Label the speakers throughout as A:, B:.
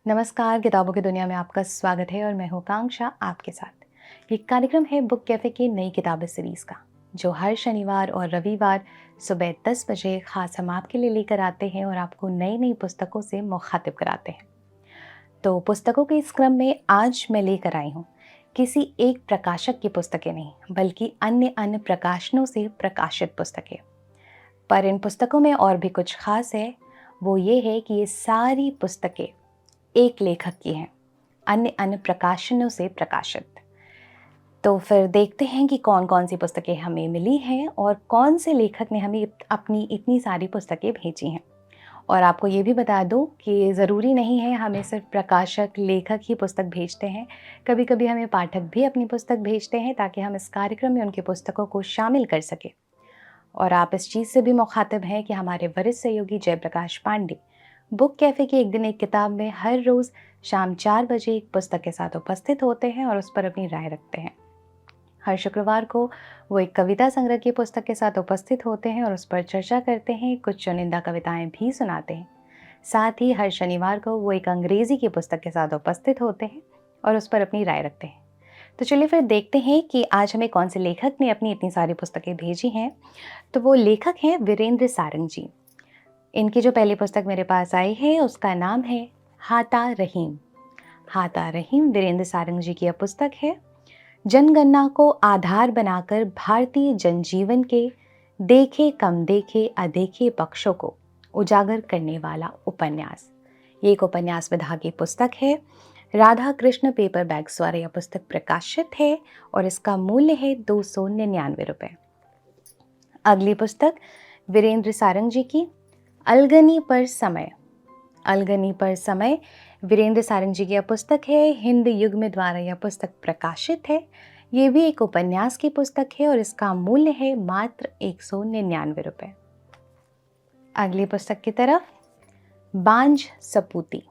A: नमस्कार, किताबों की दुनिया में आपका स्वागत है और मैं हूँ कांक्षा आपके साथ। ये कार्यक्रम है बुक कैफ़े की नई किताबें सीरीज़ का, जो हर शनिवार और रविवार सुबह 10 बजे खास हम आपके लिए लेकर आते हैं और आपको नई नई पुस्तकों से मुखातिब कराते हैं। तो पुस्तकों के इस क्रम में आज मैं लेकर आई हूँ किसी एक प्रकाशक की पुस्तकें नहीं, बल्कि अन्य अन्य प्रकाशनों से प्रकाशित पुस्तकें। पर इन पुस्तकों में और भी कुछ खास है। वो ये है कि ये सारी पुस्तकें एक लेखक की हैं, अन्य अन्य प्रकाशनों से प्रकाशित। तो फिर देखते हैं कि कौन कौन सी पुस्तकें हमें मिली हैं और कौन से लेखक ने हमें अपनी इतनी सारी पुस्तकें भेजी हैं। और आपको ये भी बता दूं कि ज़रूरी नहीं है हमें सिर्फ प्रकाशक लेखक ही पुस्तक भेजते हैं। कभी कभी हमें पाठक भी अपनी पुस्तक भेजते हैं ताकि हम इस कार्यक्रम में उनकी पुस्तकों को शामिल कर सकें। और आप इस चीज़ से भी मुखातिब हैं कि हमारे वरिष्ठ सहयोगी जयप्रकाश पांडे बुक कैफ़े की एक दिन एक किताब में हर रोज़ शाम 4 बजे एक पुस्तक के साथ उपस्थित होते हैं और उस पर अपनी राय रखते हैं। हर शुक्रवार को वो एक कविता संग्रह की पुस्तक के साथ उपस्थित होते हैं और उस पर चर्चा करते हैं, कुछ चुनिंदा कविताएं भी सुनाते हैं। साथ ही हर शनिवार को वो एक अंग्रेज़ी की पुस्तक के साथ उपस्थित होते हैं और उस पर अपनी राय रखते हैं। तो चलिए फिर देखते हैं कि आज हमें कौन से लेखक ने अपनी इतनी सारी पुस्तकें भेजी हैं। तो वो लेखक हैं वीरेंद्र सारंग जी। इनकी जो पहली पुस्तक मेरे पास आई है उसका नाम है हाता रहीम। हाता रहीम वीरेंद्र सारंग जी की यह पुस्तक है। जनगणना को आधार बनाकर भारतीय जनजीवन के देखे कम देखे अदेखे पक्षों को उजागर करने वाला उपन्यास। ये एक उपन्यास विधा की पुस्तक है। राधा कृष्ण पेपर बैग्स द्वारा यह पुस्तक प्रकाशित है और इसका मूल्य है 299 रुपये। अगली पुस्तक वीरेंद्र सारंग जी की अलगनी पर समय। अलगनी पर समय वीरेंद्र सारंग जी की यह पुस्तक है। हिंद युग में द्वारा यह पुस्तक प्रकाशित है। ये भी एक उपन्यास की पुस्तक है और इसका मूल्य है मात्र 199 रुपये। अगली पुस्तक की तरफ बांझ सपूती।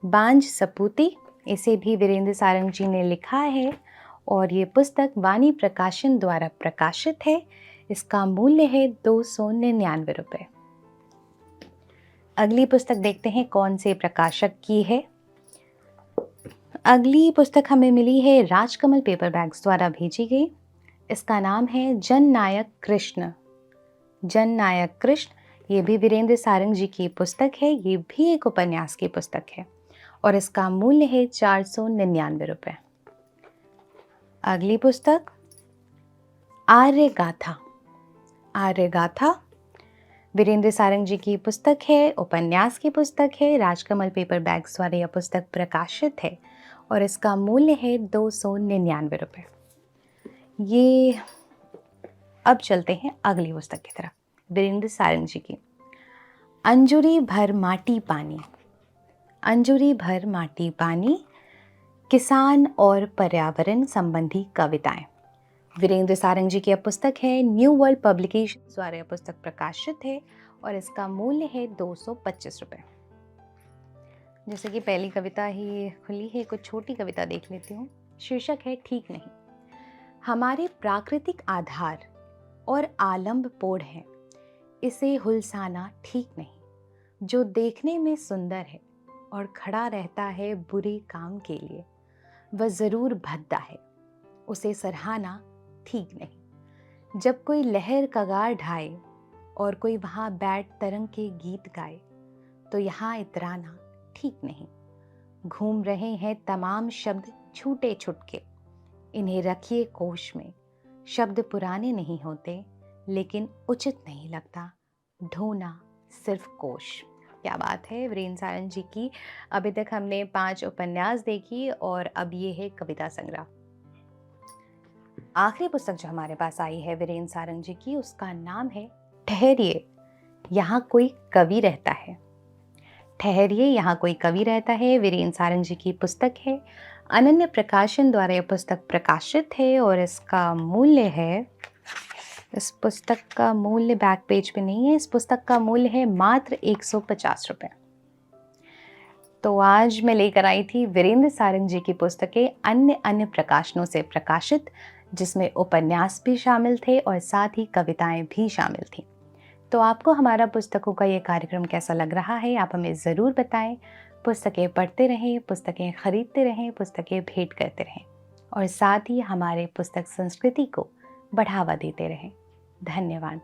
A: बांझ सपूती इसे भी वीरेंद्र सारंग जी ने लिखा है और ये पुस्तक वाणी प्रकाशन द्वारा प्रकाशित है। इसका मूल्य है 299 रुपये। अगली पुस्तक देखते हैं कौन से प्रकाशक की है। अगली पुस्तक हमें मिली है राजकमल पेपर बैग्स द्वारा भेजी गई। इसका नाम है जननायक कृष्ण। जननायक कृष्ण ये भी वीरेंद्र सारंग जी की पुस्तक है। ये भी एक उपन्यास की पुस्तक है और इसका मूल्य है 499 रुपये। अगली पुस्तक आर्य गाथा। आर्य गाथा वीरेंद्र सारंग जी की पुस्तक है, उपन्यास की पुस्तक है। राजकमल पेपर बैग्स द्वारा यह पुस्तक प्रकाशित है और इसका मूल्य है 299 रुपये। ये अब चलते हैं अगली पुस्तक की तरफ, वीरेंद्र सारंग जी की अंजुरी भर माटी पानी। अंजुरी भर माटी पानी किसान और पर्यावरण संबंधी कविताएं। वीरेंद्र सारंग जी की यह पुस्तक है। न्यू वर्ल्ड पब्लिकेशन द्वारा यह पुस्तक प्रकाशित है और इसका मूल्य है 225 रुपये। जैसे कि पहली कविता ही खुली है, कुछ छोटी कविता देख लेती हूँ। शीर्षक है ठीक नहीं। हमारे प्राकृतिक आधार और आलंब पोड़ है, इसे हुलसाना ठीक नहीं। जो देखने में सुंदर है और खड़ा रहता है बुरे काम के लिए, वह जरूर भद्दा है, उसे सराहना ठीक नहीं। जब कोई लहर कगार ढाए और कोई वहां बैठ तरंग के गीत गाए, तो यहाँ इतराना ठीक नहीं। घूम रहे हैं तमाम शब्द छूटे छुटके, इन्हें रखिए कोश में। शब्द पुराने नहीं होते, लेकिन उचित नहीं लगता ढोना सिर्फ कोश। क्या बात है वीरेंद्र सारंग जी की। अभी तक हमने 5 उपन्यास देखी और अब ये है कविता संग्रह। आखिरी पुस्तक जो हमारे पास आई है वीरेंद्र सारंग जी की, उसका नाम है ठहरिए यहाँ कोई कवि रहता है। ठहरिए यहाँ कोई कवि रहता है वीरेंद्र सारंग जी की पुस्तक है। अनन्य प्रकाशन द्वारा यह पुस्तक प्रकाशित है और इसका मूल्य है, इस पुस्तक का मूल्य बैक पेज पे नहीं है, इस पुस्तक का मूल्य है मात्र 150 रुपये। तो आज मैं लेकर आई थी वीरेंद्र सारंग जी की पुस्तकें अन्य अन्य प्रकाशनों से प्रकाशित, जिसमें उपन्यास भी शामिल थे और साथ ही कविताएं भी शामिल थी। तो आपको हमारा पुस्तकों का ये कार्यक्रम कैसा लग रहा है, आप हमें ज़रूर बताएं। पुस्तकें पढ़ते रहें, पुस्तकें खरीदते रहें, पुस्तकें भेंट करते रहें और साथ ही हमारे पुस्तक संस्कृति को बढ़ावा देते रहें। धन्यवाद।